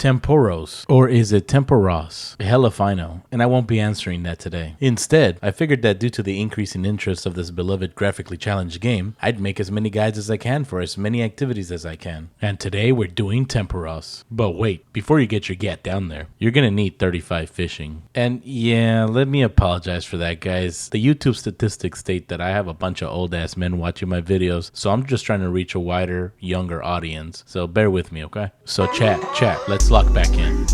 Tempoross, or is it Tempoross? Hell if I know, and I won't be answering that today. Instead, I figured that due to the increasing interest of this beloved graphically challenged game, I'd make as many guides as I can for as many activities as I can. And today we're doing Tempoross. But wait, before you get your gat down there, you're gonna need 35 fishing. And yeah, let me apologize for that, guys. The YouTube statistics state that I have a bunch of old ass men watching my videos, so I'm just trying to reach a wider, younger audience. So bear with me, okay? So chat, let's lock back in.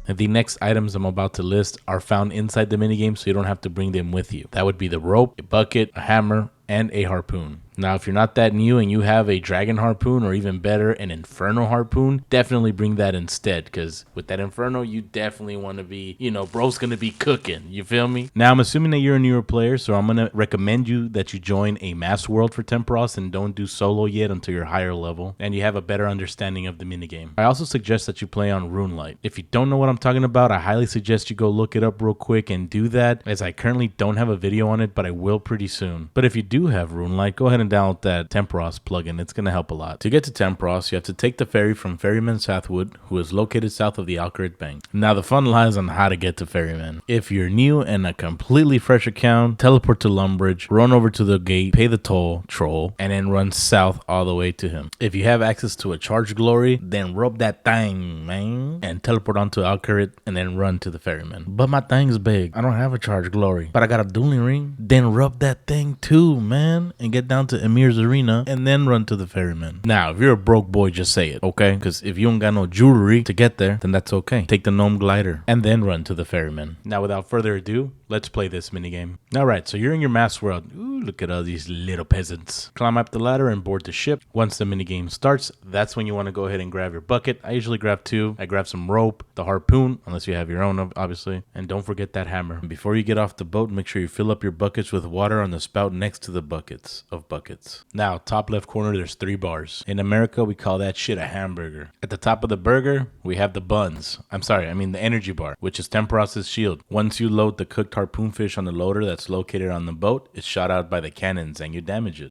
The next items I'm about to list are found inside the minigame, so you don't have to bring them with you. That would be the rope, a bucket, a hammer, and a harpoon. Now, if you're not that new and you have a dragon harpoon, or even better, an inferno harpoon, definitely bring that instead, because with that inferno, you definitely want to be, bro's going to be cooking. You feel me? Now, I'm assuming that you're a newer player, so I'm going to recommend you that you join a mass world for Tempoross and don't do solo yet until you're higher level and you have a better understanding of the minigame. I also suggest that you play on RuneLite. If you don't know what I'm talking about, I highly suggest you go look it up real quick and do that, as I currently don't have a video on it, but I will pretty soon. But if you do have RuneLite, go ahead and download that Tempoross plugin. It's going to help a lot. To get to Tempoross, you have to take the ferry from Ferryman Southwood, who is located south of the Alcarid Bank. Now, the fun lies on how to get to Ferryman. If you're new and a completely fresh account, teleport to Lumbridge, run over to the gate, pay the toll, troll, and then run south all the way to him. If you have access to a charge glory, then rub that thing, man, and teleport onto Alcarid and then run to the Ferryman. But my thing's big. I don't have a charge glory, but I got a dueling ring. Then rub that thing too, man, and get down to Emir's arena and then run to the Ferryman. Now, if you're a broke boy, just say it, okay? Because if you don't got no jewelry to get there, then that's okay. Take the gnome glider and then run to the Ferryman. Now, without further ado, let's play this minigame. Alright, so you're in your mass world. Ooh, look at all these little peasants. Climb up the ladder and board the ship. Once the minigame starts, that's when you want to go ahead and grab your bucket. I usually grab 2. I grab some rope, the harpoon, unless you have your own, obviously, and don't forget that hammer. And before you get off the boat, make sure you fill up your buckets with water on the spout next to the buckets of buckets. Now, top left corner, there's 3 bars. In America, we call that shit a hamburger. At the top of the burger, we have the buns. The energy bar, which is Tempoross's shield. Once you load the cooked harpoon fish on the loader that's located on the boat, it's shot out by the cannons and you damage it.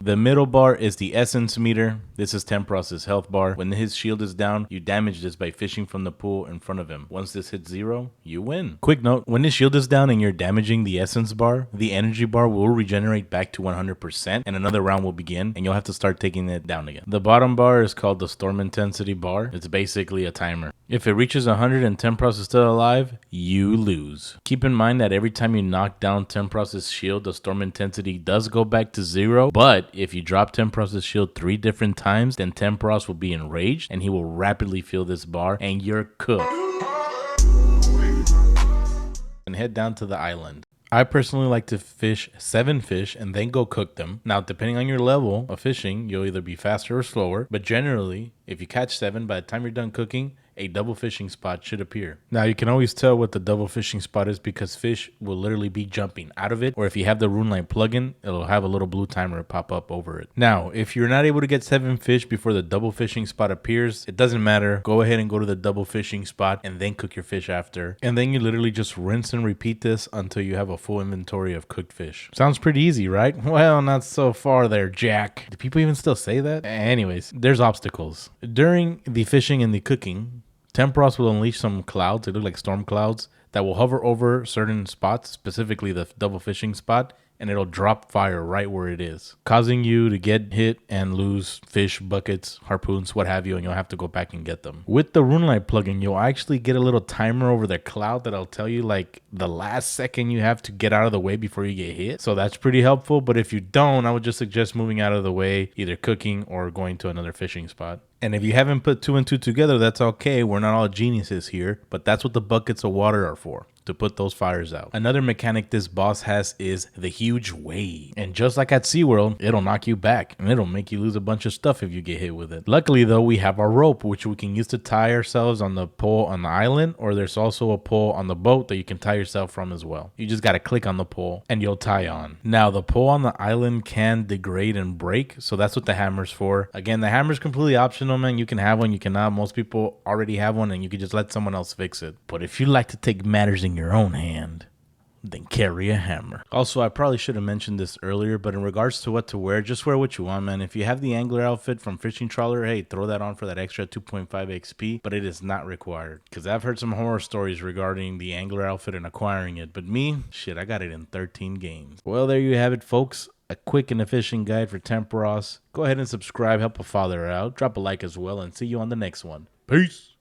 The middle bar is the essence meter. This is Tempoross's health bar. When his shield is down, you damage this by fishing from the pool in front of him. Once this hits 0, you win. Quick note, when his shield is down and you're damaging the essence bar, the energy bar will regenerate back to 100% and another round will begin and you'll have to start taking it down again. The bottom bar is called the storm intensity bar. It's basically a timer. If it reaches 100 and Tempoross is still alive, you lose. Keep in mind that every time you knock down Tempoross's shield, the storm intensity does go back to 0, but if you drop Tempoross's shield 3 different times, then Tempoross will be enraged and he will rapidly fill this bar and you're cooked. And head down to the island. I personally like to fish 7 fish and then go cook them. Now, depending on your level of fishing, you'll either be faster or slower, but generally, if you catch 7, by the time you're done cooking, a double fishing spot should appear. Now, you can always tell what the double fishing spot is because fish will literally be jumping out of it, or if you have the RuneLite plugin, it'll have a little blue timer pop up over it. Now, if you're not able to get 7 fish before the double fishing spot appears, it doesn't matter. Go ahead and go to the double fishing spot and then cook your fish after. And then you literally just rinse and repeat this until you have a full inventory of cooked fish. Sounds pretty easy, right? Well, not so far there, Jack. Do people even still say that? Anyways, there's obstacles. During the fishing and the cooking, Tempoross will unleash some clouds. They look like storm clouds that will hover over certain spots, specifically the double fishing spot, and it'll drop fire right where it is, causing you to get hit and lose fish, buckets, harpoons, what have you, and you'll have to go back and get them. With the RuneLite plugin, you'll actually get a little timer over the cloud that'll tell you like the last second you have to get out of the way before you get hit. So that's pretty helpful, but if you don't, I would just suggest moving out of the way, either cooking or going to another fishing spot. And if you haven't put 2 and 2 together, that's okay. We're not all geniuses here, but that's what the buckets of water are for, to put those fires out. Another mechanic this boss has is the huge wave. And just like at SeaWorld, it'll knock you back and it'll make you lose a bunch of stuff if you get hit with it. Luckily though, we have our rope, which we can use to tie ourselves on the pole on the island, or there's also a pole on the boat that you can tie yourself from as well. You just got to click on the pole and you'll tie on. Now the pole on the island can degrade and break, so that's what the hammer's for. Again, the hammer's completely optional, man. You can have one, you cannot. Most people already have one and you can just let someone else fix it. But if you like to take matters in your own hand, then carry a hammer. Also, I probably should have mentioned this earlier, but in regards to what to wear, just wear what you want, man. If you have the angler outfit from Fishing Trawler, hey, throw that on for that extra 2.5 XP, but it is not required. Because I've heard some horror stories regarding the angler outfit and acquiring it, but me, shit, I got it in 13 games. Well, there you have it, folks. A quick and efficient guide for Tempoross. Go ahead and subscribe, help a father out, drop a like as well, and see you on the next one. Peace!